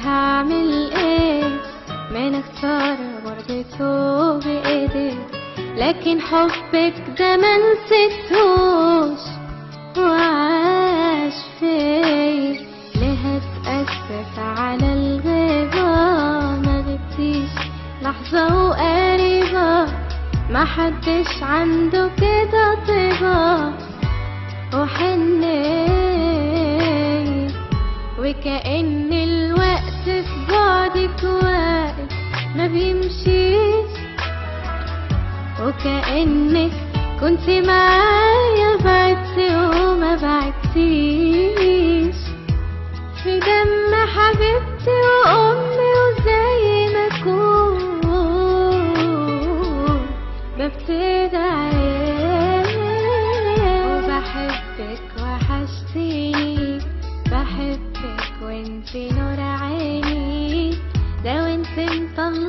هعمل ايه من خسارة برضته بايديك، لكن حبك ده منسيتهوش وعاش فيا. ليه هتأسف على الغيبة؟ ما غبتيش لحظة وقريبة، ما حدش عنده كده طيبة وحنية، وكأن الوقت في بعدك واقف ما بيمشيش، وكأنك كنت معايا بعدتي وما بعدتيش. في دم حبيبتي وأمي وزي ما أكون ببتدي عيال، وبحبك وحشتيني، بحبك وانتي نور عيني، ده وانتي مطلع